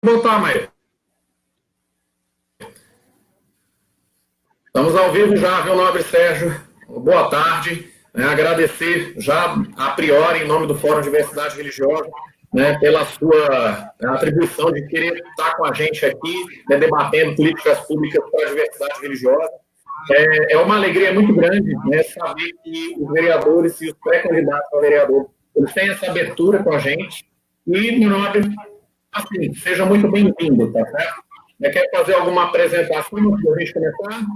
Voltar, Maia. Estamos ao vivo já, viu, nobre Sérgio? Boa tarde. Agradecer já, a priori, em nome do Fórum Diversidade Religiosa, pela sua atribuição de querer estar com a gente aqui, debatendo políticas públicas para a diversidade religiosa. É uma alegria muito grande saber que os vereadores e os pré-candidatos a vereador eles têm essa abertura com a gente. E, meu nobre, assim, seja muito bem-vindo, tá certo? Quer fazer alguma apresentação antes da gente começar?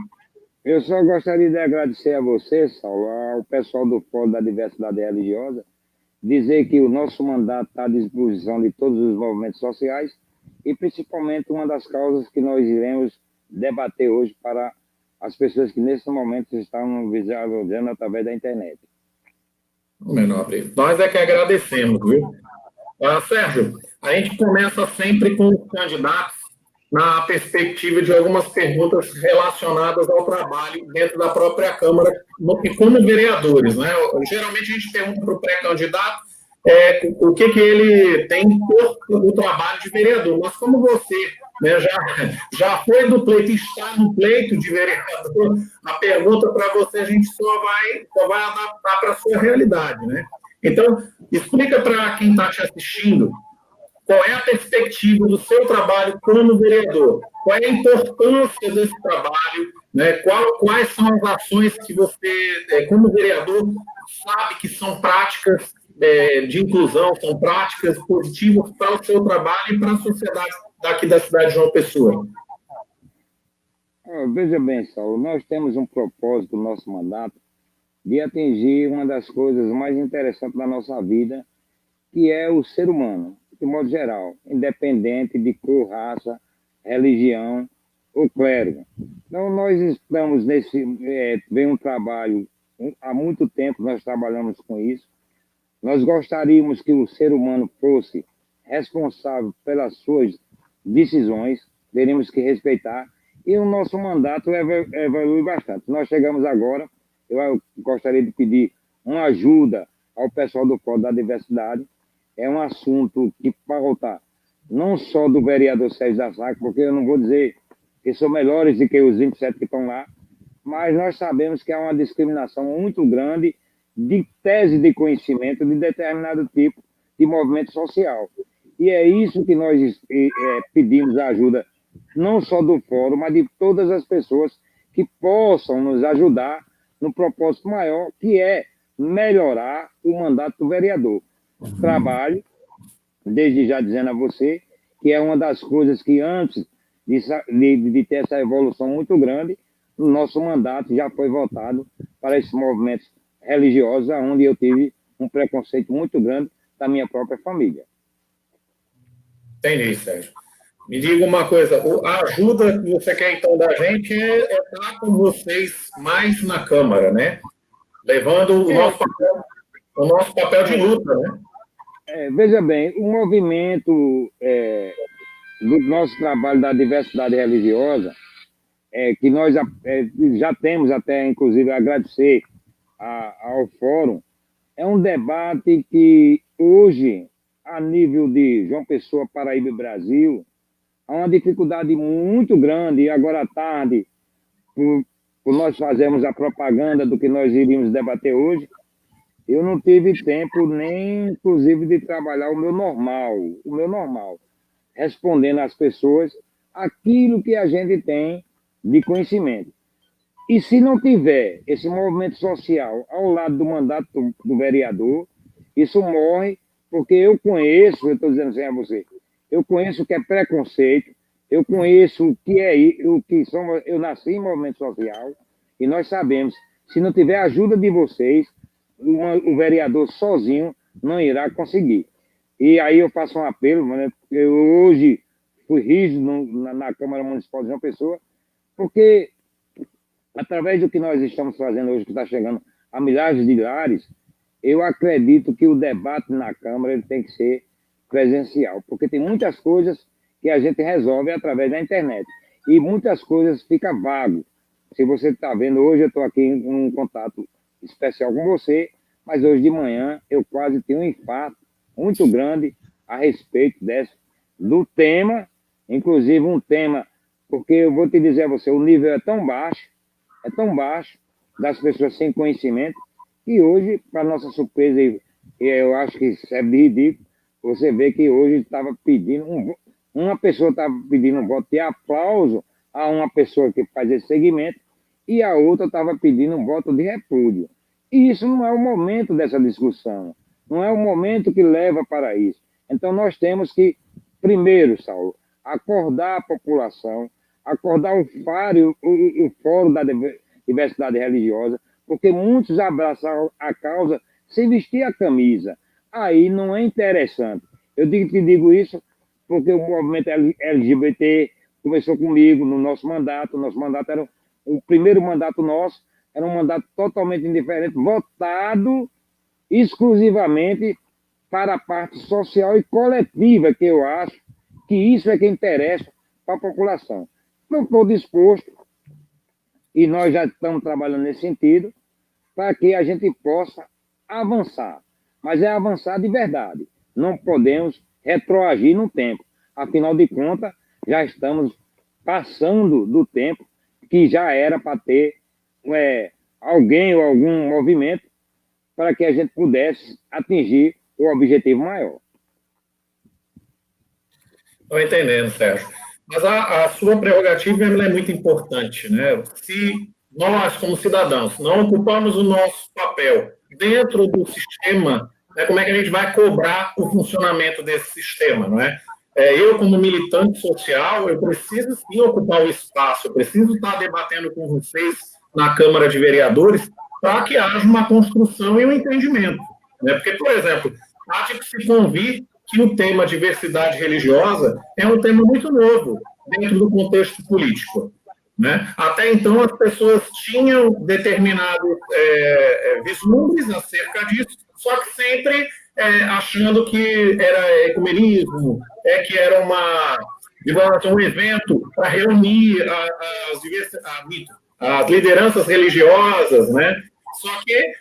Eu só gostaria de agradecer a você, Saulo, ao pessoal do Fórum da Diversidade Religiosa, dizer que o nosso mandato está à disposição de todos os movimentos sociais e, principalmente, uma das causas que nós iremos debater hoje para as pessoas que, nesse momento, estão visualizando através da internet. Meu nobre, nós é que agradecemos, viu? Sérgio, a gente começa sempre com os candidatos na perspectiva de algumas perguntas relacionadas ao trabalho dentro da própria Câmara e como vereadores, né? Geralmente a gente pergunta para o pré-candidato o que ele tem por o trabalho de vereador, mas como você já foi do pleito e está no pleito de vereador, a pergunta para você a gente só vai adaptar para a sua realidade, né? Então, explica para quem está te assistindo qual é a perspectiva do seu trabalho como vereador, qual é a importância desse trabalho, quais são as ações que você, como vereador, sabe que são práticas de inclusão, são práticas positivas para o seu trabalho e para a sociedade daqui da cidade de João Pessoa. Veja bem, Saulo, nós temos um propósito no nosso mandato de atingir uma das coisas mais interessantes da nossa vida, que é o ser humano, de modo geral, independente de cor, raça, religião ou clero. Então, nós estamos vem um trabalho, há muito tempo nós trabalhamos com isso. Nós gostaríamos que o ser humano fosse responsável pelas suas decisões, teríamos que respeitar, e o nosso mandato evolui bastante. Nós chegamos agora, eu gostaria de pedir uma ajuda ao pessoal do Fórum da Diversidade. É um assunto que pauta não só do vereador Sérgio da Saca, porque eu não vou dizer que são melhores do que os 27 que estão lá, mas nós sabemos que há uma discriminação muito grande de tese de conhecimento de determinado tipo de movimento social. E é isso que nós pedimos a ajuda, não só do Fórum, mas de todas as pessoas que possam nos ajudar no propósito maior, que é melhorar o mandato do vereador. Trabalho, desde já dizendo a você, que é uma das coisas que antes de ter essa evolução muito grande, o nosso mandato já foi voltado para esses movimentos religiosos, onde eu tive um preconceito muito grande da minha própria família. Entendi, Sérgio. Me diga uma coisa, a ajuda que você quer então da gente é estar com vocês mais na Câmara, né? Levando o nosso papel de luta, né? Veja bem, o movimento do nosso trabalho da diversidade religiosa, que nós já temos até, inclusive, agradecer ao Fórum, é um debate que hoje, a nível de João Pessoa, Paraíba e Brasil, há uma dificuldade muito grande, e agora à tarde, por nós fazermos a propaganda do que nós iríamos debater hoje, eu não tive tempo nem, inclusive, de trabalhar o meu normal, respondendo às pessoas aquilo que a gente tem de conhecimento. E se não tiver esse movimento social ao lado do mandato do vereador, isso morre, porque eu estou dizendo assim a você, eu conheço o que é preconceito, eu conheço o que são, eu nasci em movimento social, e nós sabemos, se não tiver a ajuda de vocês, o vereador sozinho não irá conseguir. E aí eu faço um apelo, né? Eu hoje fui rígido na Câmara Municipal de João Pessoa, porque através do que nós estamos fazendo hoje, que está chegando a milhares de lares, eu acredito que o debate na Câmara ele tem que ser presencial, porque tem muitas coisas que a gente resolve através da internet, e muitas coisas ficam vago. Se você está vendo, hoje eu estou aqui em um contato especial com você, mas hoje de manhã eu quase tive um infarto muito grande a respeito do tema inclusive um tema, porque eu vou te dizer a você, o nível é tão baixo das pessoas sem conhecimento, que hoje, para nossa surpresa, e eu acho que isso é ridículo, você vê que hoje estava pedindo, uma pessoa estava pedindo um voto de aplauso a uma pessoa que faz esse segmento, e a outra estava pedindo um voto de repúdio. E isso não é o momento dessa discussão, não é o momento que leva para isso. Então nós temos que, primeiro, Saulo, acordar a população, acordar o fórum da diversidade religiosa, porque muitos abraçaram a causa sem vestir a camisa. Aí não é interessante. Te digo isso porque o movimento LGBT começou comigo no nosso mandato. Nosso mandato era o primeiro mandato nosso, era um mandato totalmente indiferente, votado exclusivamente para a parte social e coletiva, que eu acho que isso é que interessa para a população. Não estou disposto, e nós já estamos trabalhando nesse sentido, para que a gente possa avançar. Mas é avançar de verdade. Não podemos retroagir no tempo. Afinal de contas, já estamos passando do tempo que já era para ter alguém ou algum movimento para que a gente pudesse atingir o objetivo maior. Estou entendendo, Sérgio. Mas a sua prerrogativa ela é muito importante, né? Se nós, como cidadãos, não ocupamos o nosso papel dentro do sistema, né, como é que a gente vai cobrar o funcionamento desse sistema, não é? Eu, como militante social, eu preciso sim ocupar o espaço, eu preciso estar debatendo com vocês na Câmara de Vereadores para que haja uma construção e um entendimento, né? Porque, por exemplo, há de se convir que o tema diversidade religiosa é um tema muito novo dentro do contexto político, né? Até então, as pessoas tinham determinados vislumbres acerca disso, só que sempre achando que era ecumenismo, que era um evento para reunir as lideranças religiosas, né? Só que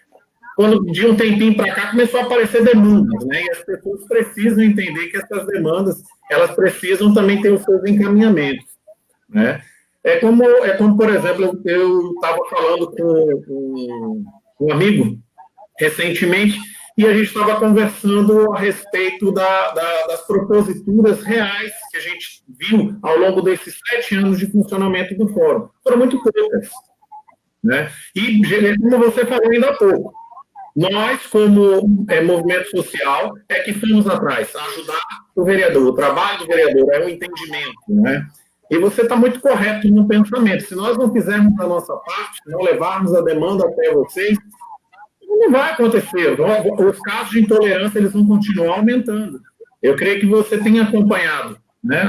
quando de um tempinho para cá começou a aparecer demandas, né? E as pessoas precisam entender que essas demandas elas precisam também ter os seus encaminhamentos, né? É como por exemplo, eu estava falando com um amigo recentemente e a gente estava conversando a respeito das proposituras reais que a gente viu ao longo desses 7 anos de funcionamento do fórum. Foram muito poucas, né? E como você falou ainda há pouco, nós, como movimento social, que fomos atrás, ajudar o vereador. O trabalho do vereador é um entendimento, né? E você está muito correto no pensamento. Se nós não fizermos a nossa parte, não levarmos a demanda até vocês, não vai acontecer. Os casos de intolerância eles vão continuar aumentando. Eu creio que você tenha acompanhado, né?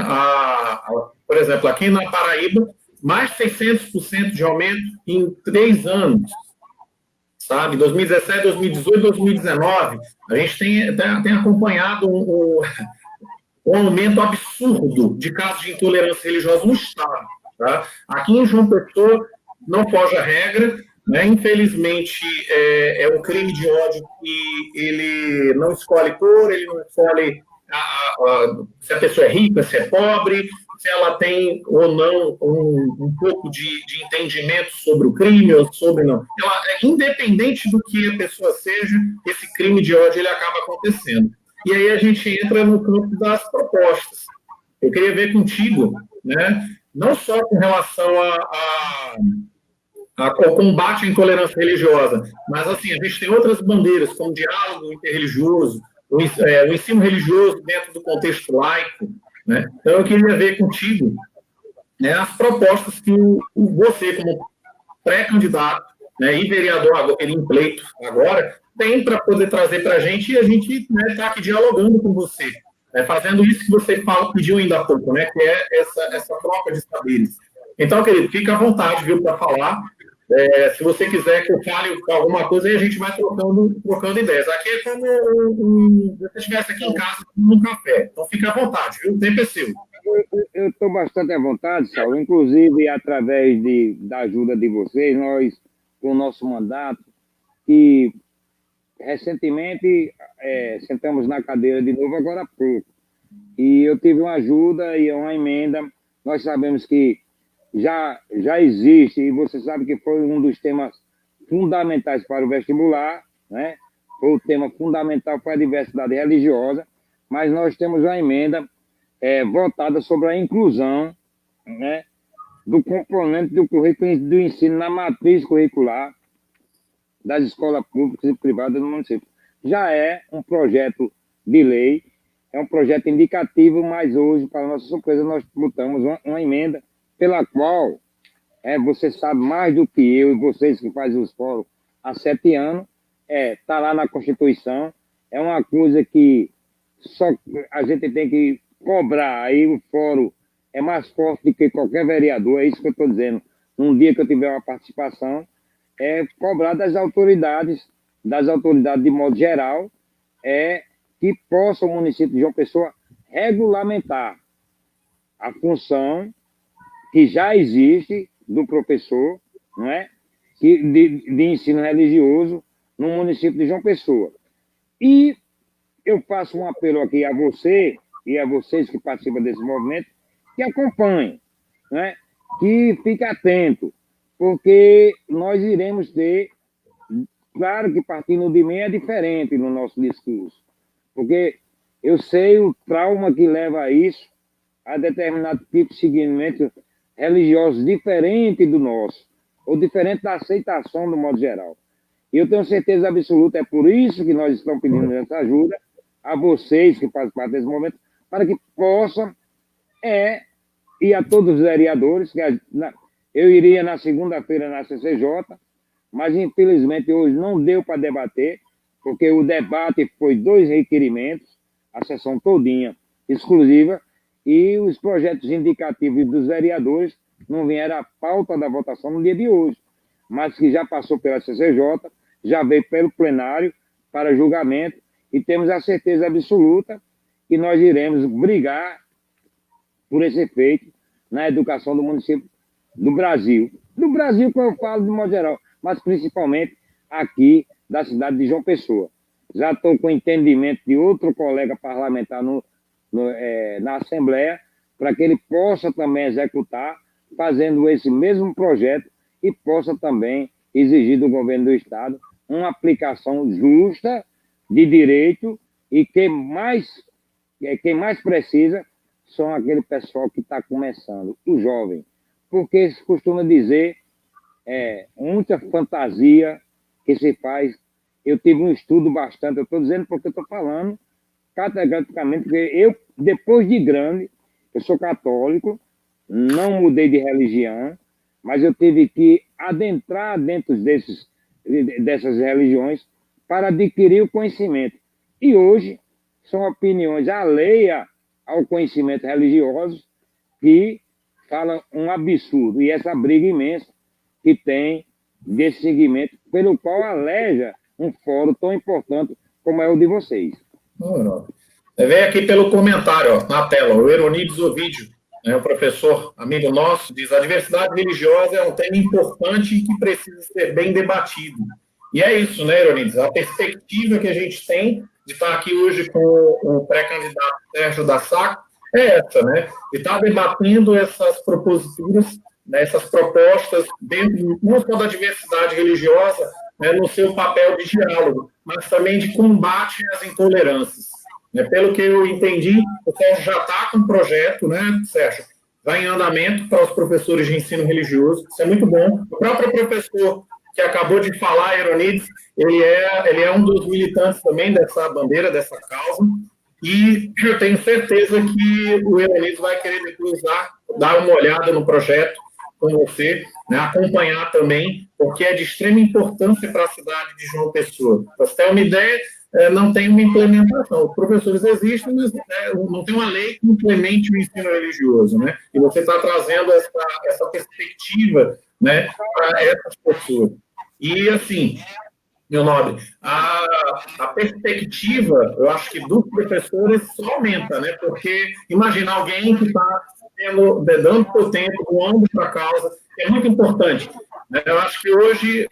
Por exemplo, aqui na Paraíba, mais de 600% de aumento em 3 anos. Sabe, 2017, 2018, 2019, a gente tem acompanhado um aumento absurdo de casos de intolerância religiosa no Estado. Tá? Aqui em João Pessoa não foge a regra, né? Infelizmente é um crime de ódio que ele não escolhe cor, ele não escolhe se a pessoa é rica, se é pobre, se ela tem ou não um pouco de entendimento sobre o crime ou sobre não. Independente do que a pessoa seja, esse crime de ódio ele acaba acontecendo. E aí a gente entra no campo das propostas. Eu queria ver contigo, né, não só com relação ao combate à intolerância religiosa, mas assim, a gente tem outras bandeiras, como diálogo interreligioso, o ensino religioso dentro do contexto laico, né? Então, eu queria ver contigo, né, as propostas que você, como pré-candidato, né, e vereador em pleito agora, tem para poder trazer para a gente e a gente está aqui dialogando com você, né, fazendo isso que você pediu ainda há pouco, né, que é essa troca de saberes. Então, querido, fica à vontade, viu, para falar. Se você quiser que eu fale alguma coisa, aí a gente vai trocando ideias. Aqui é como se você estivesse aqui em casa num café. Então, fica à vontade, viu? O tempo é seu. Eu estou bastante à vontade, Saulo. Inclusive, através da ajuda de vocês, nós, com o nosso mandato, que recentemente sentamos na cadeira de novo, agora há pouco. e eu tive uma ajuda e uma emenda. Nós sabemos que já existe, e você sabe que foi um dos temas fundamentais para o vestibular, né? Foi o tema fundamental para a diversidade religiosa, mas nós temos uma emenda voltada sobre a inclusão, né, do componente do currículo do ensino na matriz curricular das escolas públicas e privadas do município. Já é um projeto de lei, é um projeto indicativo, mas hoje, para nossa surpresa, nós botamos uma emenda pela qual, você sabe mais do que eu e vocês que fazem os fóruns há 7 anos, está lá na Constituição, é uma coisa que só a gente tem que cobrar, aí o fórum é mais forte do que qualquer vereador, é isso que eu estou dizendo. Num dia que eu tiver uma participação, cobrar das autoridades de modo geral, que possa o município de João Pessoa regulamentar a função que já existe do professor, não é? De ensino religioso no município de João Pessoa. E eu faço um apelo aqui a você e a vocês que participam desse movimento, que acompanhem, né? Que fiquem atentos, porque nós iremos ter, claro que partindo de mim é diferente no nosso discurso, porque eu sei o trauma que leva a isso, a determinado tipo de segmento religioso diferente do nosso, ou diferente da aceitação do modo geral. E eu tenho certeza absoluta, é por isso que nós estamos pedindo essa ajuda a vocês que fazem parte desse momento, para que possam, e a todos os vereadores, que eu iria na segunda-feira na CCJ, mas infelizmente hoje não deu para debater, porque o debate foi 2 requerimentos, a sessão todinha exclusiva, e os projetos indicativos dos vereadores não vieram à pauta da votação no dia de hoje, mas que já passou pela CCJ, já veio pelo plenário para julgamento, e temos a certeza absoluta que nós iremos brigar por esse feito na educação do município do Brasil. Do Brasil, como eu falo de modo geral, mas principalmente aqui da cidade de João Pessoa. Já estou com entendimento de outro colega parlamentar na Assembleia, para que ele possa também executar, fazendo esse mesmo projeto e possa também exigir do governo do Estado uma aplicação justa de direito, e quem mais precisa são aquele pessoal que está começando, o jovem. Porque se costuma dizer, muita fantasia que se faz. Eu tive um estudo bastante, eu estou dizendo porque eu estou falando categoricamente, porque eu, depois de grande, eu sou católico, não mudei de religião, mas eu tive que adentrar dentro dessas religiões para adquirir o conhecimento. E hoje são opiniões alheias ao conhecimento religioso que falam um absurdo. E essa briga imensa que tem desse segmento, pelo qual aleja um fórum tão importante como é o de vocês. Vem aqui pelo comentário, ó, na tela, o Eronides Ovidio, o professor amigo nosso, diz: a diversidade religiosa é um tema importante e que precisa ser bem debatido. E é isso, né, Eronides? A perspectiva que a gente tem de estar aqui hoje com o pré-candidato Sérgio da Saco é essa, né? De estar debatendo essas proposituras, né, essas propostas, dentro não só da diversidade religiosa, né, no seu papel de diálogo, mas também de combate às intolerâncias. Pelo que eu entendi, o Sérgio já está com um projeto, né, Sérgio? Já em andamento para os professores de ensino religioso, isso é muito bom. O próprio professor que acabou de falar, Eronides, ele é um dos militantes também dessa bandeira, dessa causa, e eu tenho certeza que o Eronides vai querer depois dar uma olhada no projeto com você, né, acompanhar também, porque é de extrema importância para a cidade de João Pessoa. Para você ter uma ideia, não tem uma implementação. Os professores existem, mas não tem uma lei que implemente o ensino religioso, né? E você está trazendo essa perspectiva, né, para essas pessoas. E, assim, meu nobre, a perspectiva, eu acho que dos professores só aumenta, né? Porque imagina alguém que está dando seu tempo, doando para a causa, é muito importante. Eu acho que hoje,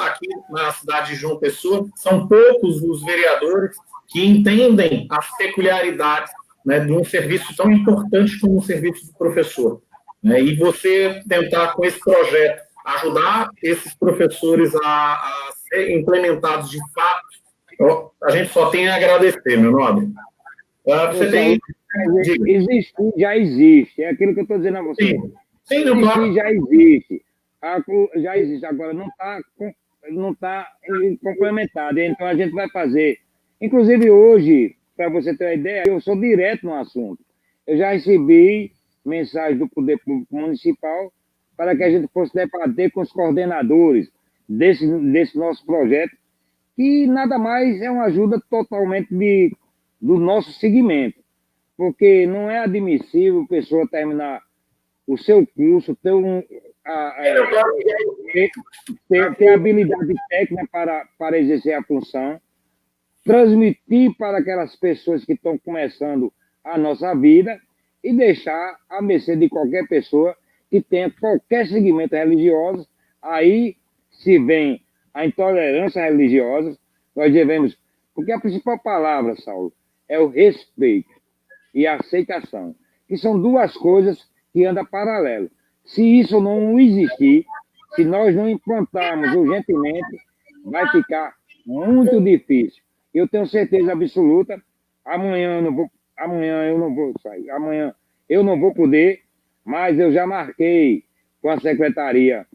aqui na cidade de João Pessoa, são poucos os vereadores que entendem as peculiaridades né, de um serviço tão importante como o serviço do professor. Né, e você tentar, com esse projeto, ajudar esses professores a serem implementados de fato, a gente só tem a agradecer, meu nobre. Você tem... Existir já existe, é aquilo que eu estou dizendo a você. Sim, não, claro. Já existe. Já existe, agora não tá complementado. Então a gente vai fazer. Inclusive hoje, para você ter uma ideia, eu sou direto no assunto. Eu já recebi mensagem do Poder Público Municipal para que a gente fosse debater com os coordenadores desse nosso projeto, que nada mais é uma ajuda totalmente do nosso segmento, porque não é admissível a pessoa terminar o seu curso, ter habilidade técnica para exercer a função, transmitir para aquelas pessoas que estão começando a nossa vida e deixar à mercê de qualquer pessoa que tenha qualquer segmento religioso. Aí se vem a intolerância religiosa, nós devemos... Porque a principal palavra, Saulo, é o respeito e a aceitação, que são duas coisas que andam paralelo. Se isso não existir, se nós não implantarmos urgentemente, vai ficar muito difícil. Eu tenho certeza absoluta, amanhã eu não vou sair, amanhã eu não vou poder, mas eu já marquei com a Secretaria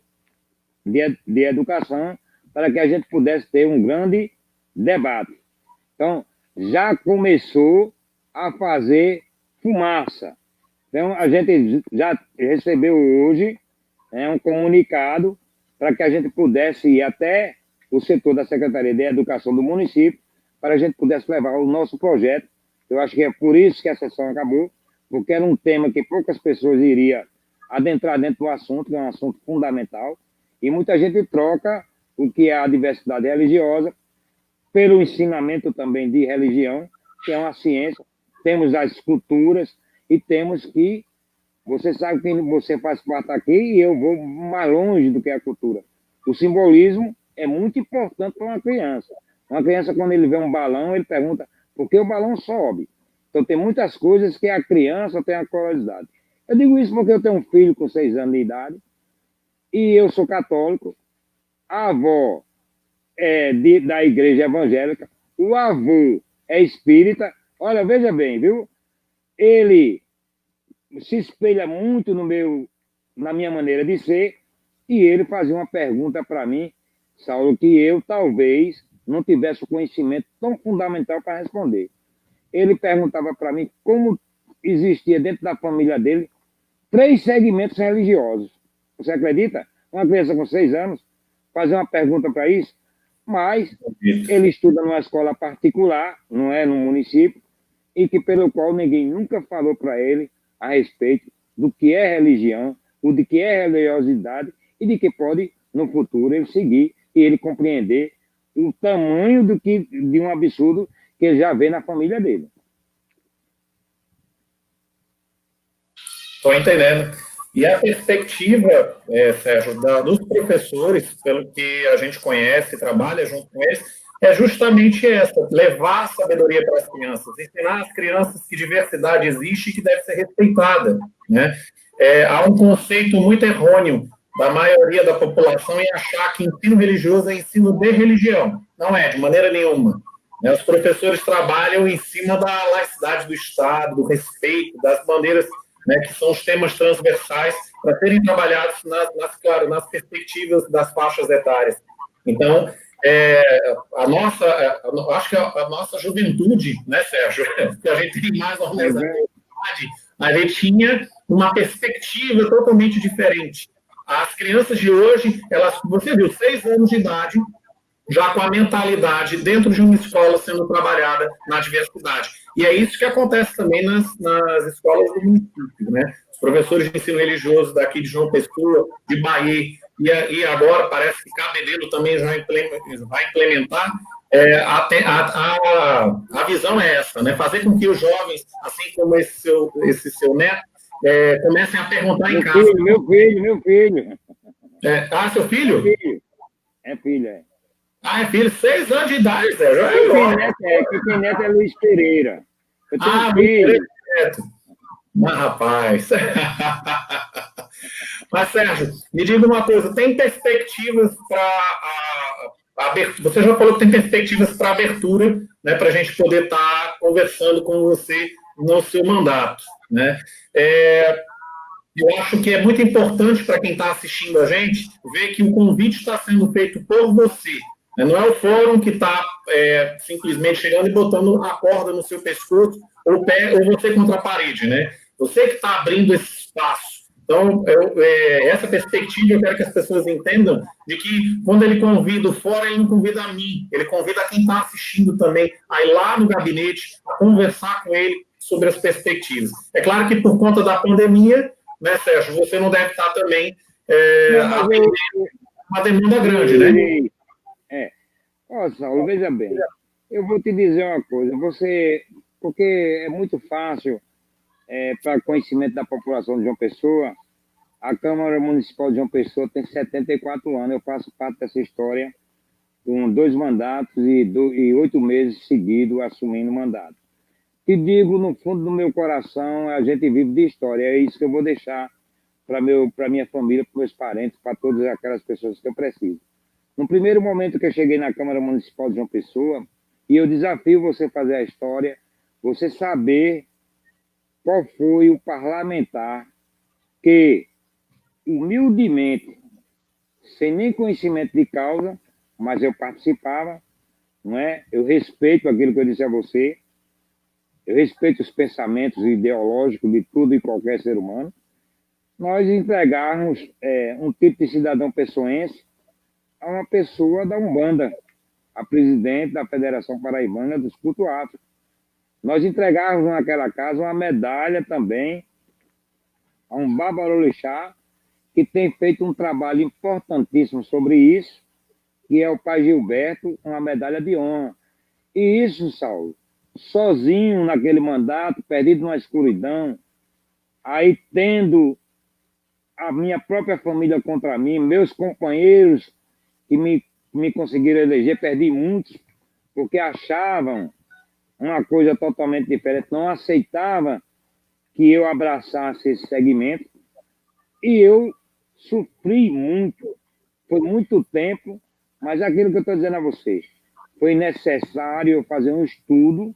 de Educação para que a gente pudesse ter um grande debate. Então, já começou a fazer fumaça. Então, a gente já recebeu hoje um comunicado para que a gente pudesse ir até o setor da Secretaria de Educação do município, para a gente pudesse levar o nosso projeto. Eu acho que é por isso que a sessão acabou, porque era um tema que poucas pessoas iriam adentrar dentro do assunto, que é um assunto fundamental, e muita gente troca o que é a diversidade religiosa pelo ensinamento também de religião, que é uma ciência. Temos as culturas e temos que... Você sabe que você faz parte aqui e eu vou mais longe do que a cultura. O simbolismo é muito importante para uma criança. Uma criança, quando ele vê um balão, ele pergunta por que o balão sobe. Então, tem muitas coisas que a criança tem a curiosidade. Eu digo isso porque eu tenho um filho com 6 anos de idade e eu sou católico. A avó é da igreja evangélica, o avô é espírita. Olha, veja bem, viu? Ele se espelha muito na minha maneira de ser, e ele fazia uma pergunta para mim, Saulo, que eu talvez não tivesse o conhecimento tão fundamental para responder. Ele perguntava para mim como existia dentro da família dele 3 segmentos religiosos. Você acredita? Uma criança com 6 anos fazer uma pergunta para isso? Mas ele estuda numa escola particular, não é no município, e que pelo qual ninguém nunca falou para ele a respeito do que é religião, o de que é religiosidade e de que pode, no futuro, ele seguir e ele compreender o tamanho de um absurdo que ele já vê na família dele. Estou entendendo. E a perspectiva, Sérgio, dos professores, pelo que a gente conhece, trabalha junto com eles, é justamente essa: levar a sabedoria para as crianças, ensinar às crianças que diversidade existe e que deve ser respeitada. Né? Há um conceito muito errôneo da maioria da população em achar que ensino religioso é ensino de religião. Não é, de maneira nenhuma. Né? Os professores trabalham em cima da laicidade do Estado, do respeito, das bandeiras, né, que são os temas transversais para serem trabalhados nas perspectivas das faixas etárias. Então, acho que a nossa juventude, né, Sérgio, que a gente tem mais ou menos a idade, a gente tinha uma perspectiva totalmente diferente. As crianças de hoje, você viu, 6 anos de idade, já com a mentalidade dentro de uma escola sendo trabalhada na diversidade. E é isso que acontece também nas escolas do município, né? Os professores de ensino religioso daqui de João Pessoa, de Bahia, e agora parece que Cabedelo também já vai implementar. A visão é essa, né? Fazer com que os jovens, assim como esse seu neto, comecem a perguntar em casa. Meu filho. Seu filho? É filho, é. É filho, 6 anos de idade, Sérgio. Quem tem neto é Luiz Pereira. Eu tenho um filho. Mas, rapaz. Mas, Sérgio, me diga uma coisa: tem perspectivas para abertura? Você já falou que tem perspectivas para abertura, né, para a gente poder estar conversando com você no seu mandato, né? Eu acho que é muito importante para quem está assistindo a gente ver que o convite está sendo feito por você. Né? Não é o fórum que está simplesmente chegando e botando a corda no seu pescoço ou você contra a parede. Né? Você que está abrindo esse espaço. Então, essa perspectiva eu quero que as pessoas entendam de que quando ele convida o fórum, ele não convida a mim, ele convida quem está assistindo também a ir lá no gabinete, a conversar com ele sobre as perspectivas. É claro que por conta da pandemia, né, Sérgio, você não deve estar também uma demanda grande, né? Ó, Saulo, veja bem, eu vou te dizer uma coisa, porque é muito fácil para conhecimento da população de João Pessoa, a Câmara Municipal de João Pessoa tem 74 anos, eu faço parte dessa história com 2 mandatos e 8 meses seguidos assumindo o mandato. Te digo, no fundo do meu coração, a gente vive de história, é isso que eu vou deixar para minha família, para meus parentes, para todas aquelas pessoas que eu preciso. No primeiro momento que eu cheguei na Câmara Municipal de João Pessoa, e eu desafio você a fazer a história, você saber qual foi o parlamentar que, humildemente, sem nem conhecimento de causa, mas eu participava, não é? Eu respeito aquilo que eu disse a você, eu respeito os pensamentos ideológicos de tudo e qualquer ser humano, nós entregarmos um tipo de cidadão pessoense a uma pessoa da Umbanda, a presidente da Federação Paraibana dos Cultos Afro. Nós entregávamos naquela casa uma medalha também a um babalorixá que tem feito um trabalho importantíssimo sobre isso, que é o pai Gilberto, uma medalha de honra. E isso, Saulo, sozinho naquele mandato, perdido na escuridão, aí tendo a minha própria família contra mim, meus companheiros que me conseguiram eleger, perdi muitos, porque achavam uma coisa totalmente diferente, não aceitavam que eu abraçasse esse segmento, e eu sofri muito, foi muito tempo, mas aquilo que eu estou dizendo a vocês, foi necessário eu fazer um estudo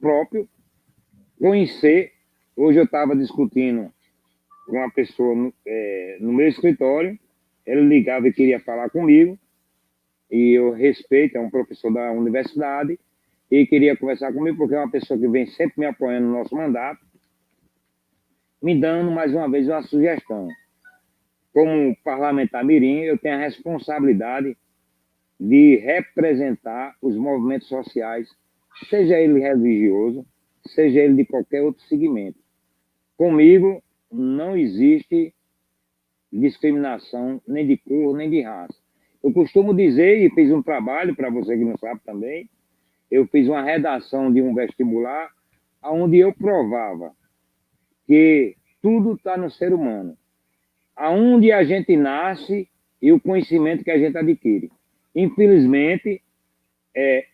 próprio, conhecer. Hoje eu estava discutindo com uma pessoa no meu escritório, ele ligava e queria falar comigo, e eu respeito, é um professor da universidade, e queria conversar comigo, porque é uma pessoa que vem sempre me apoiando no nosso mandato, me dando mais uma vez uma sugestão. Como parlamentar mirim, eu tenho a responsabilidade de representar os movimentos sociais, seja ele religioso, seja ele de qualquer outro segmento. Comigo não existe discriminação nem de cor, nem de raça. Eu costumo dizer, e fiz um trabalho, para você que não sabe também, eu fiz uma redação de um vestibular, onde eu provava que tudo está no ser humano. Aonde a gente nasce e o conhecimento que a gente adquire. Infelizmente,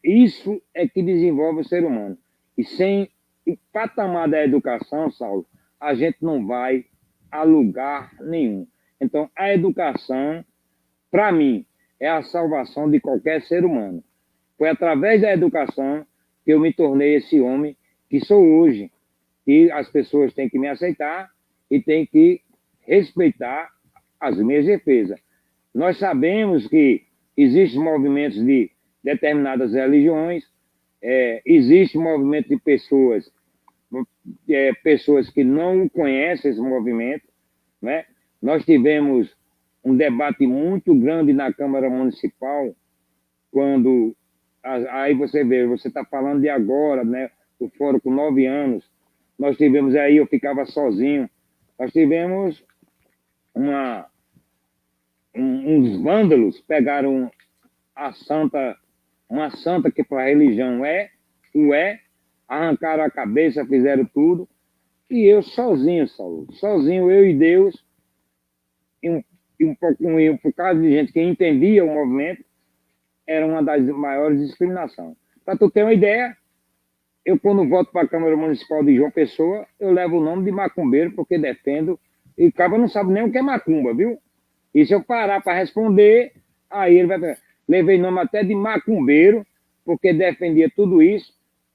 isso é que desenvolve o ser humano. E sem o patamar da educação, Saulo, a gente não vai a lugar nenhum. Então, a educação, para mim, é a salvação de qualquer ser humano. Foi através da educação que eu me tornei esse homem que sou hoje. E as pessoas têm que me aceitar e têm que respeitar as minhas defesas. Nós sabemos que existem movimentos de determinadas religiões, existe movimento de pessoas que não conhecem esse movimento, né? Nós tivemos um debate muito grande na Câmara Municipal, quando aí você vê, você está falando de agora, né? O fórum com 9 anos, nós tivemos aí, eu ficava sozinho, nós tivemos uns vândalos, pegaram uma santa que para a religião arrancaram a cabeça, fizeram tudo, e eu sozinho, Saulo, sozinho, eu e Deus, por causa de gente que entendia o movimento, era uma das maiores discriminações. Para tu ter uma ideia, eu, quando voto para a Câmara Municipal de João Pessoa, eu levo o nome de macumbeiro, porque defendo, e o cara não sabe nem o que é macumba, viu? E se eu parar para responder, aí ele vai... Levei nome até de macumbeiro, porque defendia tudo isso,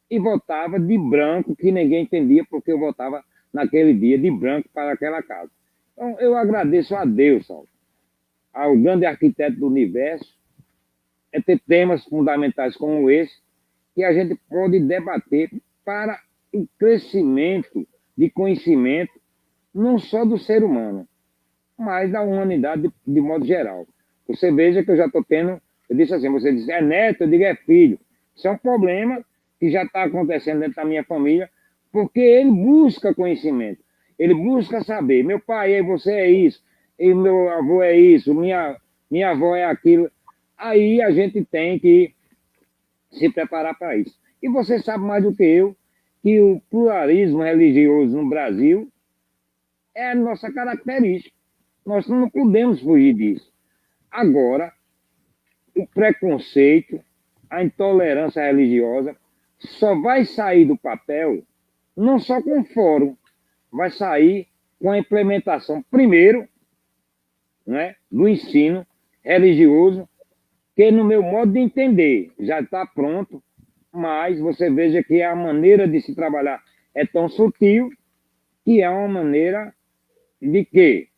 e votava de branco, que ninguém entendia, porque eu votava naquele dia de branco para aquela casa. Então, eu agradeço a Deus, Saulo, ao grande arquiteto do universo, é ter temas fundamentais como esse, que a gente pode debater para o crescimento de conhecimento, não só do ser humano, mas da humanidade de modo geral. Você veja que eu já estou tendo, eu disse assim, você diz, é neto, eu digo, é filho. Isso é um problema que já está acontecendo dentro da minha família, porque ele busca conhecimento, ele busca saber, meu pai, você é isso, e meu avô é isso, minha avó é aquilo. Aí a gente tem que se preparar para isso. E você sabe mais do que eu que o pluralismo religioso no Brasil é a nossa característica. Nós não podemos fugir disso. Agora, o preconceito, a intolerância religiosa só vai sair do papel não só com o fórum, vai sair com a implementação, primeiro, né, do ensino religioso, que no meu modo de entender já está pronto, mas você veja que a maneira de se trabalhar é tão sutil que é uma maneira de que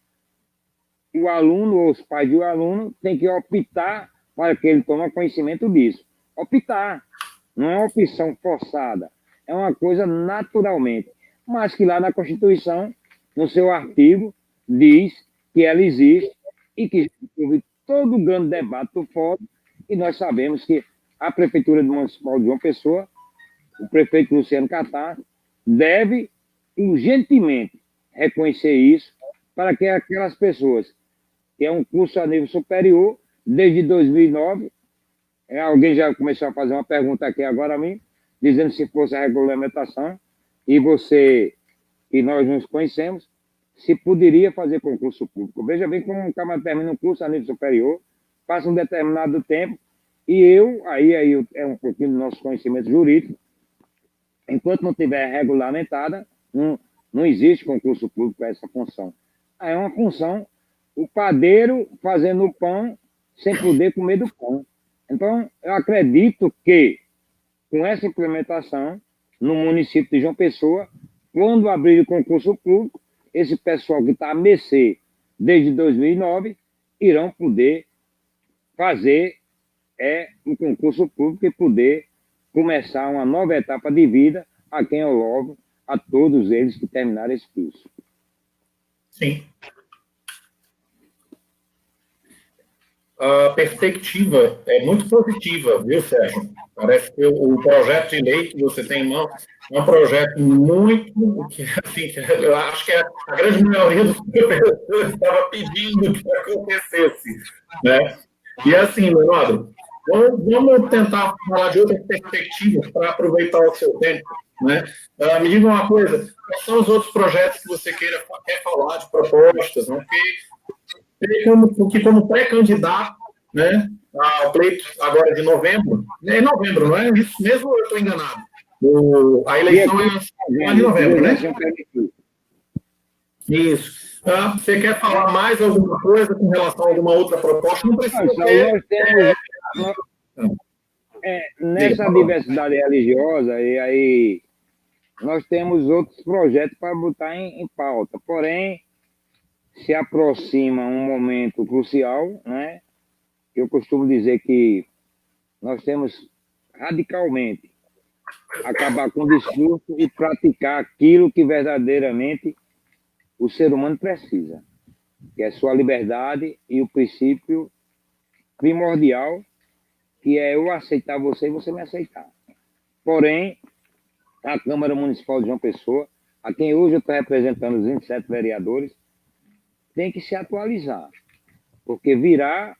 o aluno ou os pais do aluno têm que optar para que ele tome conhecimento disso. Optar, não é uma opção forçada, é uma coisa naturalmente, mas que lá na Constituição, no seu artigo, diz que ela existe e que houve todo o grande debate do fórum, e nós sabemos que a Prefeitura Municipal de João Pessoa, o prefeito Luciano Catar, deve urgentemente reconhecer isso para que aquelas pessoas que é um curso a nível superior, desde 2009, alguém já começou a fazer uma pergunta aqui agora a mim, dizendo se fosse a regulamentação, e você, que nós nos conhecemos, se poderia fazer concurso público. Veja bem como um cara termina um curso a nível superior, passa um determinado tempo, e aí é um pouquinho do nosso conhecimento jurídico, enquanto não tiver regulamentada, não existe concurso público para essa função. É uma função, o padeiro fazendo o pão sem poder comer do pão. Então, eu acredito que, com essa implementação, no município de João Pessoa, quando abrir o concurso público, esse pessoal que está a mercê desde 2009, irão poder fazer um concurso público e poder começar uma nova etapa de vida, a quem eu louvo, a todos eles que terminarem esse curso. Sim. A perspectiva é muito positiva, viu, Sérgio? Parece que o projeto de lei que você tem em mão é um projeto muito, assim, eu acho que a grande maioria dos professores estava pedindo que acontecesse, né? E assim, Leonardo, vamos tentar falar de outras perspectivas para aproveitar o seu tempo, né? Me diga uma coisa, quais são os outros projetos que você quer falar de propostas, né? Porque como pré-candidato, né, ao pleito agora de novembro, é novembro, não é isso mesmo ou eu estou enganado? A eleição é em novembro, né? Isso. Você quer falar mais alguma coisa com relação a alguma outra proposta? Não precisa nessa diversidade religiosa, e aí nós temos outros projetos para botar em pauta, porém, se aproxima um momento crucial, né? Eu costumo dizer que nós temos radicalmente acabar com o discurso e praticar aquilo que verdadeiramente o ser humano precisa, que é sua liberdade e o princípio primordial, que é eu aceitar você e você me aceitar. Porém, a Câmara Municipal de João Pessoa, a quem hoje eu estou representando os 27 vereadores, tem que se atualizar, porque virá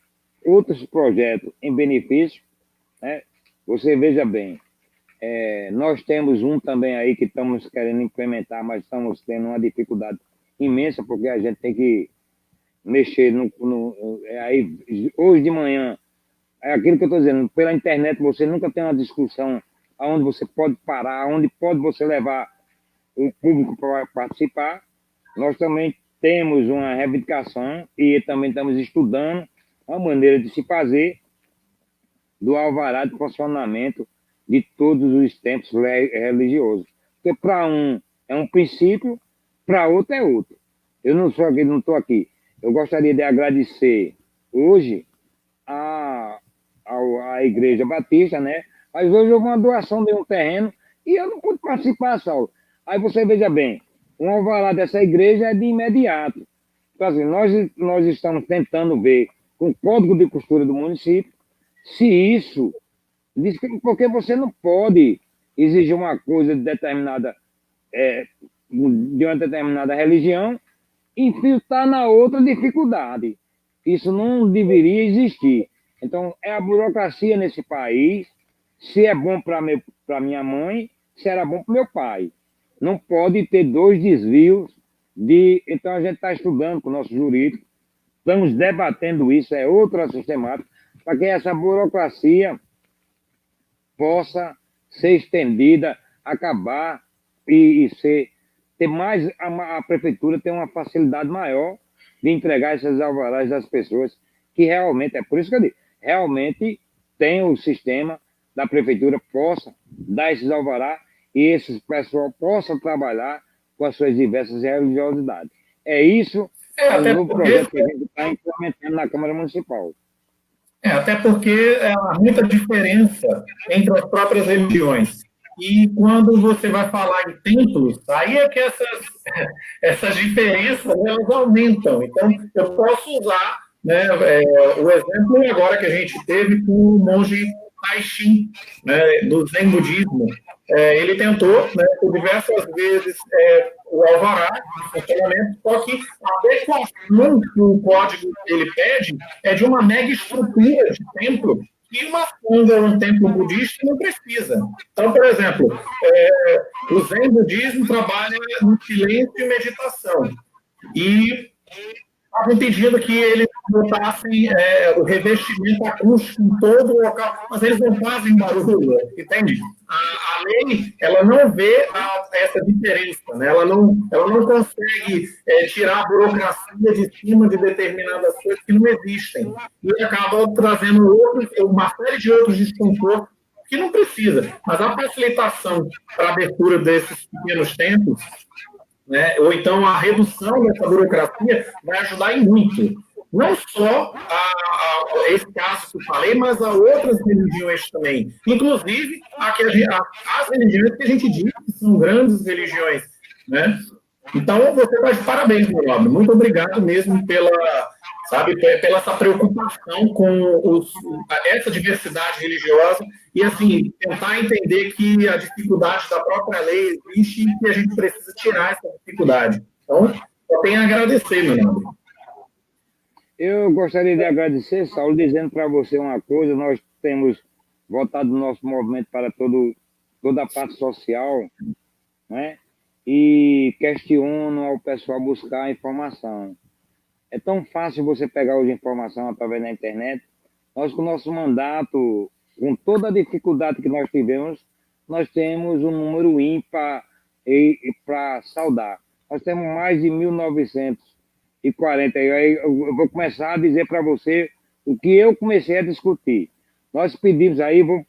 outros projetos em benefício, né? Você veja bem, nós temos um também aí que estamos querendo implementar, mas estamos tendo uma dificuldade imensa, porque a gente tem que mexer aí, hoje de manhã, é aquilo que eu estou dizendo, pela internet você nunca tem uma discussão onde você pode parar, onde pode você levar o público para participar. Nós também temos uma reivindicação e também estamos estudando a maneira de se fazer do alvará de funcionamento de todos os templos religiosos. Porque para um é um princípio, para outro é outro. Eu não sou aqui, não estou aqui. Eu gostaria de agradecer hoje a Igreja Batista, né? Mas hoje houve uma doação de um terreno e eu não pude participar, Saulo. Aí você veja bem, um alvará dessa igreja é de imediato. Então, assim, nós estamos tentando ver com o código de costura do município se isso, porque você não pode exigir uma coisa de determinada, de uma determinada religião e infiltrar na outra dificuldade. Isso não deveria existir. Então, é a burocracia nesse país. Se é bom para minha mãe, se era bom para meu pai. Não pode ter dois desvios de. Então, a gente está estudando com o nosso jurídico, estamos debatendo isso, é outra sistemática, para que essa burocracia possa ser estendida, acabar e ter mais. A prefeitura ter uma facilidade maior de entregar esses alvarás das pessoas, que realmente, é por isso que eu digo, realmente tem o sistema da prefeitura possa dar esses alvarás e esse pessoal possa trabalhar com as suas diversas religiosidades. É isso no projeto que a gente está implementando na Câmara Municipal. Até porque há muita diferença entre as próprias religiões. E quando você vai falar em templos, aí é que essas diferenças elas aumentam. Então, eu posso usar, né, o exemplo agora que a gente teve com o monge Taishin, né, do Zen Budismo. Ele tentou, né, por diversas vezes, o alvará de funcionamento, só que a adequação que o código ele pede é de uma mega estrutura de templo e uma funda, um templo budista não precisa. Então, por exemplo, o Zen Budismo trabalha no silêncio e meditação. E estavam pedindo que eles botassem o revestimento acústico em todo o local, mas eles não fazem barulho, entende? A lei, ela não vê essa diferença, né? Ela não consegue tirar a burocracia de cima de determinadas coisas que não existem. E acaba trazendo uma série de outros desconfortos que não precisa. Mas a facilitação para a abertura desses pequenos templos, né, ou então a redução dessa burocracia vai ajudar em muito. Não só a esse caso que eu falei, mas a outras religiões também. Inclusive, as religiões que a gente diz que são grandes religiões. Né? Então, você está de parabéns, meu nobre. Muito obrigado mesmo pela essa preocupação com essa diversidade religiosa e, assim, tentar entender que a dificuldade da própria lei existe e que a gente precisa tirar essa dificuldade. Então, eu tenho a agradecer, meu nobre. Eu gostaria de agradecer, Saulo, dizendo para você uma coisa: nós temos voltado o nosso movimento para toda a parte social, né? E questiono ao pessoal buscar informação. É tão fácil você pegar hoje informação através da internet. Nós, com o nosso mandato, com toda a dificuldade que nós tivemos, nós temos um número ímpar para saudar. Nós temos mais de 1940. E aí eu vou começar a dizer para você o que eu comecei a discutir. Nós pedimos aí, vou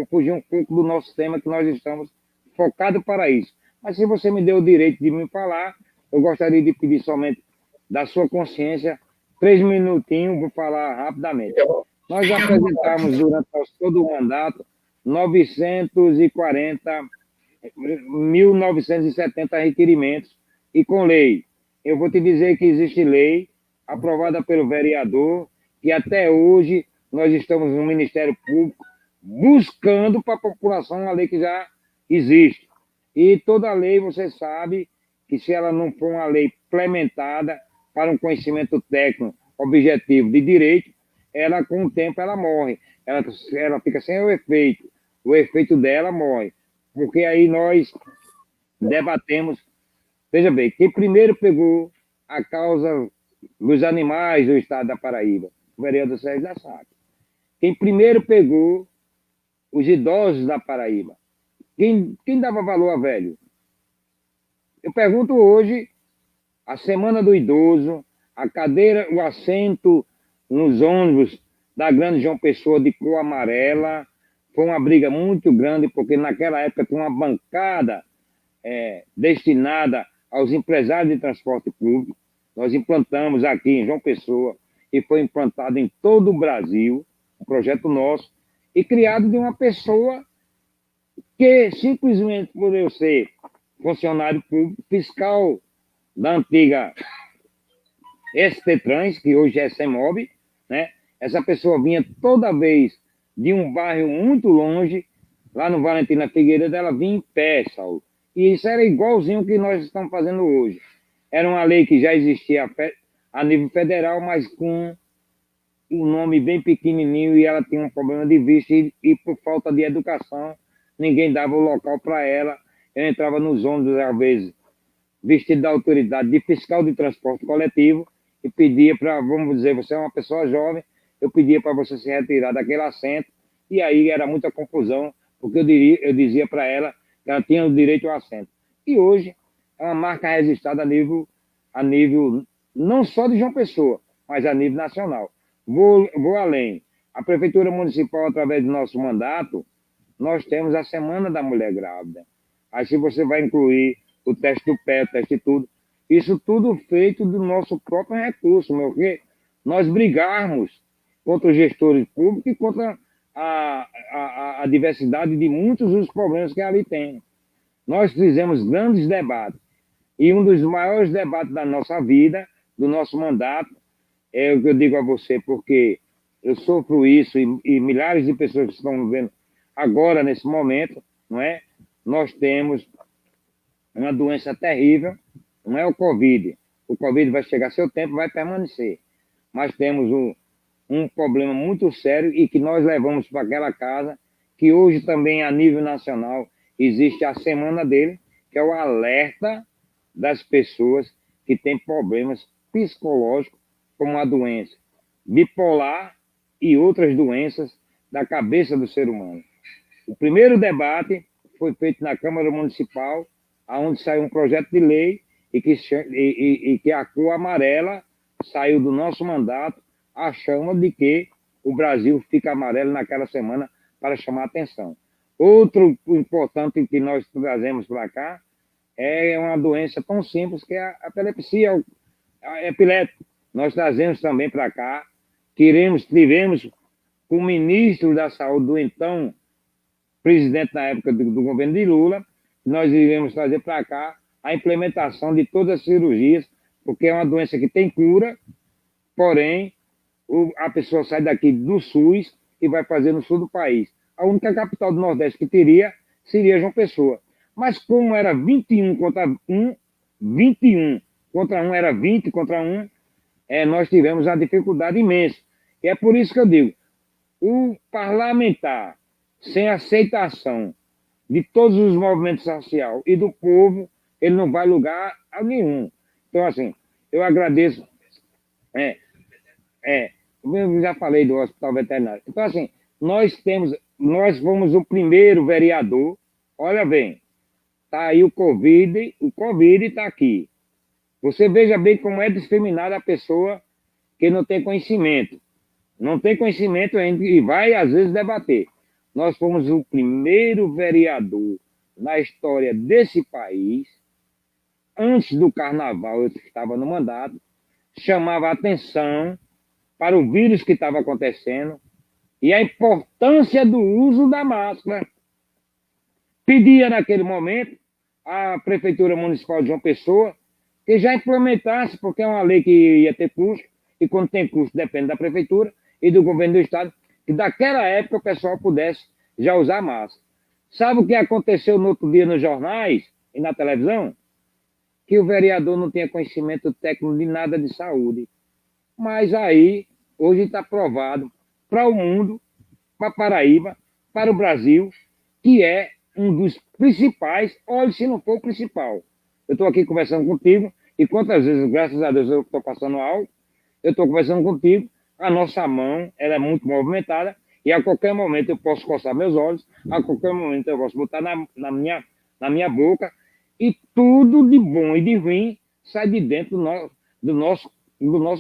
fugir um pouco do nosso tema, que nós estamos focados para isso. Mas se você me deu o direito de me falar, eu gostaria de pedir somente da sua consciência, 3 minutinhos, vou falar rapidamente. Nós apresentamos durante todo o mandato 1.970 requerimentos e com lei. Eu vou te dizer que existe lei aprovada pelo vereador, que até hoje nós estamos no Ministério Público buscando para a população uma lei que já existe. E toda lei, você sabe, que se ela não for uma lei implementada para um conhecimento técnico objetivo de direito, ela com o tempo ela morre, ela fica sem o efeito dela morre, porque aí nós debatemos, veja bem, quem primeiro pegou a causa dos animais do estado da Paraíba, o vereador Sérgio da Sá. Quem primeiro pegou os idosos da Paraíba. Quem dava valor a velho? Eu pergunto hoje, a Semana do Idoso, a cadeira, o assento nos ônibus da Grande João Pessoa de cor amarela, foi uma briga muito grande, porque naquela época tinha uma bancada destinada aos empresários de transporte público. Nós implantamos aqui em João Pessoa e foi implantado em todo o Brasil, um projeto nosso, e criado de uma pessoa que, simplesmente por eu ser funcionário público, fiscal da antiga ST-Trans, que hoje é CEMOB, né? Essa pessoa vinha toda vez de um bairro muito longe, lá no Valentina Figueiredo, ela vinha em pé, Saulo. E isso era igualzinho o que nós estamos fazendo hoje. Era uma lei que já existia a nível federal, mas com um nome bem pequenininho, e ela tinha um problema de vista, e por falta de educação, ninguém dava o local para ela. Eu entrava nos ônibus, às vezes, vestido da autoridade de fiscal de transporte coletivo, e pedia para, vamos dizer, você é uma pessoa jovem, eu pedia para você se retirar daquele assento, e aí era muita confusão, porque eu dizia para ela que ela tinha o direito ao assento. E hoje é uma marca registrada a nível não só de João Pessoa, mas a nível nacional. Vou além. A Prefeitura Municipal, através do nosso mandato, nós temos a Semana da Mulher Grávida. Aí se você vai incluir o teste do pé, o teste de tudo, isso tudo feito do nosso próprio recurso, meu, porque nós brigarmos contra os gestores públicos e contra a diversidade de muitos dos problemas que ali tem. Nós fizemos grandes debates, e um dos maiores debates da nossa vida, do nosso mandato, é o que eu digo a você, porque eu sofro isso, e milhares de pessoas que estão vendo agora, nesse momento, não é? Nós temos uma doença terrível, não é o Covid. O Covid vai chegar a seu tempo, vai permanecer. Mas temos um problema muito sério e que nós levamos para aquela casa, que hoje também, a nível nacional, existe a semana dele, que é o alerta das pessoas que têm problemas psicológicos, como a doença bipolar e outras doenças da cabeça do ser humano. O primeiro debate foi feito na Câmara Municipal, onde saiu um projeto de lei e que a cor amarela saiu do nosso mandato, a chama de que o Brasil fica amarelo naquela semana para chamar a atenção. Outro importante que nós trazemos para cá é uma doença tão simples que é a epilepsia, a epilético. Nós trazemos também para cá, tivemos com o ministro da Saúde do então presidente na época do governo de Lula, nós iremos trazer para cá a implementação de todas as cirurgias, porque é uma doença que tem cura, porém, a pessoa sai daqui do SUS e vai fazer no sul do país. A única capital do Nordeste que teria seria João Pessoa. Mas como era 21 contra 1, 21 contra 1 era 20 contra 1, nós tivemos uma dificuldade imensa. E é por isso que eu digo, o parlamentar, sem aceitação de todos os movimentos sociais e do povo, ele não vai lugar a nenhum. Então, assim, eu agradeço. Eu já falei do Hospital Veterinário. Então, assim, nós fomos o primeiro vereador. Olha bem, está aí o Covid está aqui. Você veja bem como é discriminada a pessoa que não tem conhecimento. Não tem conhecimento ainda e vai, às vezes, debater. Nós fomos o primeiro vereador na história desse país, antes do carnaval, eu estava no mandato, chamava a atenção para o vírus que estava acontecendo e a importância do uso da máscara. Pedia, naquele momento, à Prefeitura Municipal de João Pessoa que já implementasse, porque é uma lei que ia ter custo, e quando tem custo depende da Prefeitura e do governo do Estado, que daquela época o pessoal pudesse já usar máscara. Sabe o que aconteceu no outro dia nos jornais e na televisão? Que o vereador não tinha conhecimento técnico de nada de saúde. Mas aí, hoje está provado para o mundo, para a Paraíba, para o Brasil, que é um dos principais, olha, se não for o principal. Eu estou aqui conversando contigo, e quantas vezes, graças a Deus, eu estou passando algo, eu estou conversando contigo, a nossa mão ela é muito movimentada, E a qualquer momento eu posso coçar meus olhos, a qualquer momento eu posso botar na minha boca, e tudo de bom e de ruim sai de dentro do nosso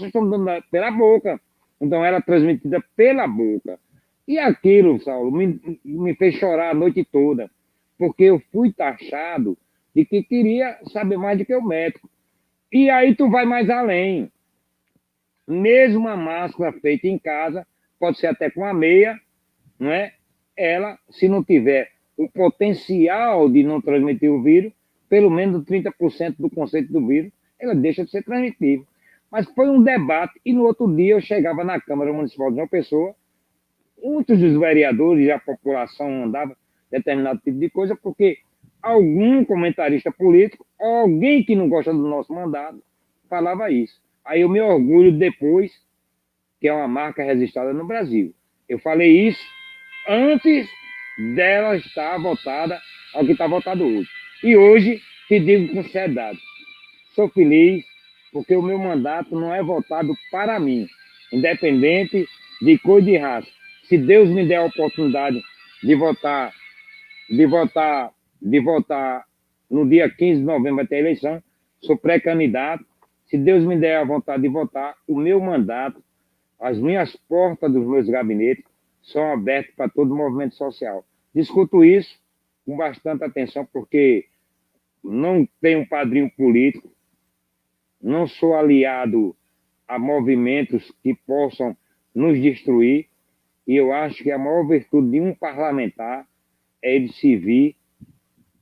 estômago, pela boca. Então era transmitida pela boca. E aquilo, Saulo, me fez chorar a noite toda, porque eu fui taxado de que queria saber mais do que o médico. E aí tu vai mais além. Mesmo a máscara feita em casa, pode ser até com a meia, não é? Ela, se não tiver o potencial de não transmitir o vírus, pelo menos 30% do conceito do vírus, ela deixa de ser transmitível. Mas foi um debate, e no outro dia eu chegava na Câmara Municipal de João Pessoa, muitos dos vereadores e a população andava determinado tipo de coisa, porque algum comentarista político, alguém que não gosta do nosso mandato, falava isso. Aí eu me orgulho depois, que é uma marca registrada no Brasil. Eu falei isso antes dela estar votada ao que está votado hoje. E hoje, te digo com seriedade, sou feliz porque o meu mandato não é votado para mim, independente de cor e de raça. Se Deus me der a oportunidade de votar, de votar, de votar no dia 15 de novembro, vai ter eleição, sou pré-candidato. Se Deus me der a vontade de votar, o meu mandato, as minhas portas dos meus gabinetes são abertas para todo o movimento social. Discuto isso com bastante atenção, porque não tenho padrinho político, não sou aliado a movimentos que possam nos destruir, e eu acho que a maior virtude de um parlamentar é ele servir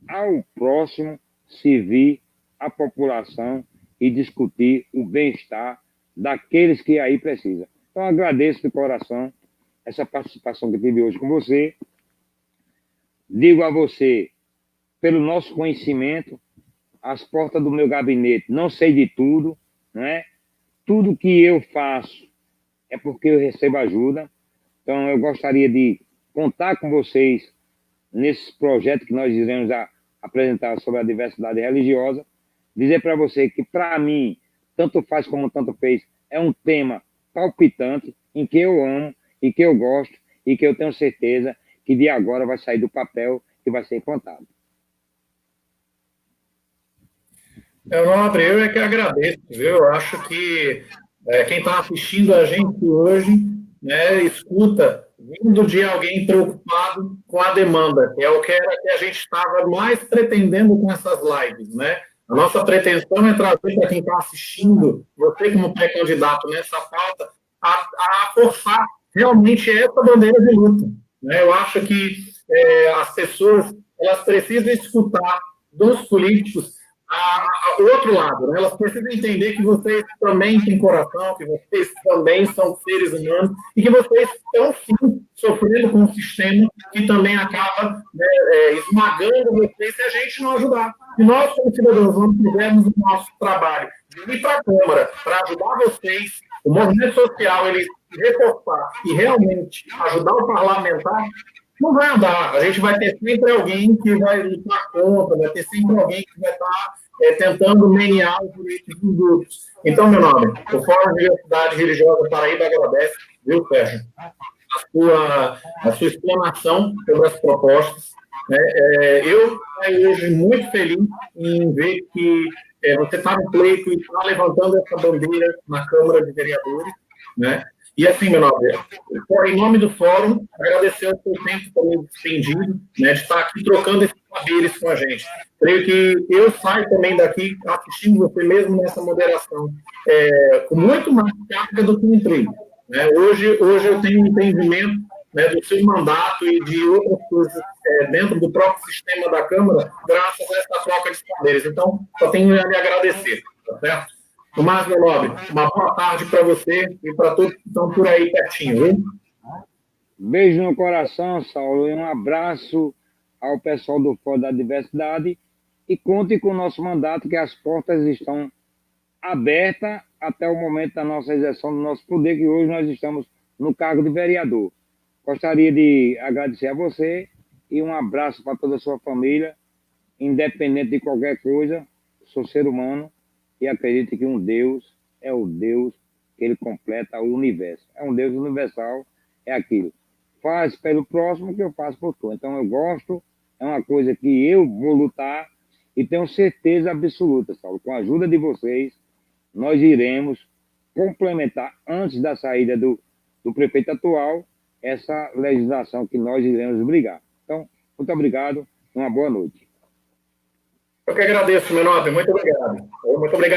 ao próximo, servir à população e discutir o bem-estar daqueles que aí precisam. Então, agradeço de coração essa participação que eu tive hoje com você. Digo a você, pelo nosso conhecimento, as portas do meu gabinete, não sei de tudo, né? Tudo que eu faço é porque eu recebo ajuda. Então, eu gostaria de contar com vocês nesse projeto que nós iremos apresentar sobre a diversidade religiosa. Dizer para você que, para mim, tanto faz como tanto fez, é um tema palpitante, em que eu amo e que eu gosto e que eu tenho certeza que de agora vai sair do papel e vai ser implantado. Nobre, eu é que agradeço, viu? Eu acho que quem está assistindo a gente hoje, né, escuta vindo de alguém preocupado com a demanda, que é o que a gente estava mais pretendendo com essas lives, né? A nossa pretensão é trazer para quem está assistindo, você como pré-candidato nessa pauta, a forçar realmente essa bandeira de luta, né? Eu acho que as pessoas elas precisam escutar dos políticos o outro lado, né? Elas precisam entender que vocês também têm coração, que vocês também são seres humanos e que vocês estão, sim, sofrendo com um sistema que também acaba, né, esmagando vocês se a gente não ajudar. Se nós, como cidadãos, não fizermos o nosso trabalho de ir para a Câmara para ajudar vocês, o movimento social, ele se reforçar e realmente ajudar o parlamentar, não vai andar. A gente vai ter sempre alguém que vai lutar contra, vai ter sempre alguém que vai estar tentando menear os direitos dos grupos. Então, meu nome, o Fórum de Diversidade Religiosa Paraíba agradece, viu, Sérgio, a sua explanação sobre as propostas. Eu saio hoje muito feliz em ver que você está no pleito e está levantando essa bandeira na Câmara de Vereadores, né? E assim, meu nome, em nome do Fórum, agradecer o seu tempo também despendido, né, de estar aqui trocando esses saberes com a gente. Creio que eu saio também daqui assistindo você mesmo nessa moderação, com muito mais carga do que entrei. Né? Hoje eu tenho um entendimento, né, do seu mandato e de outras coisas dentro do próprio sistema da Câmara, graças a essa troca de saberes. Então, só tenho a lhe agradecer, tá certo? Tomás, meu nobre, uma boa tarde para você e para todos que estão por aí pertinho, viu? Beijo no coração, Saulo, e um abraço ao pessoal do Fórum da Diversidade, e conte com o nosso mandato, que as portas estão abertas até o momento da nossa exerção do nosso poder, que hoje nós estamos no cargo de vereador. Gostaria de agradecer a você e um abraço para toda a sua família, independente de qualquer coisa, sou ser humano e acredito que um Deus é o Deus que ele completa o universo. É um Deus universal, é aquilo. faz pelo próximo que eu faço por tu. Então, eu gosto, é uma coisa que eu vou lutar e tenho certeza absoluta, Saulo, com a ajuda de vocês, nós iremos complementar, antes da saída do prefeito atual, essa legislação que nós iremos brigar. Então, muito obrigado, uma boa noite. Eu que agradeço, meu nobre. Muito obrigado. Muito obrigado.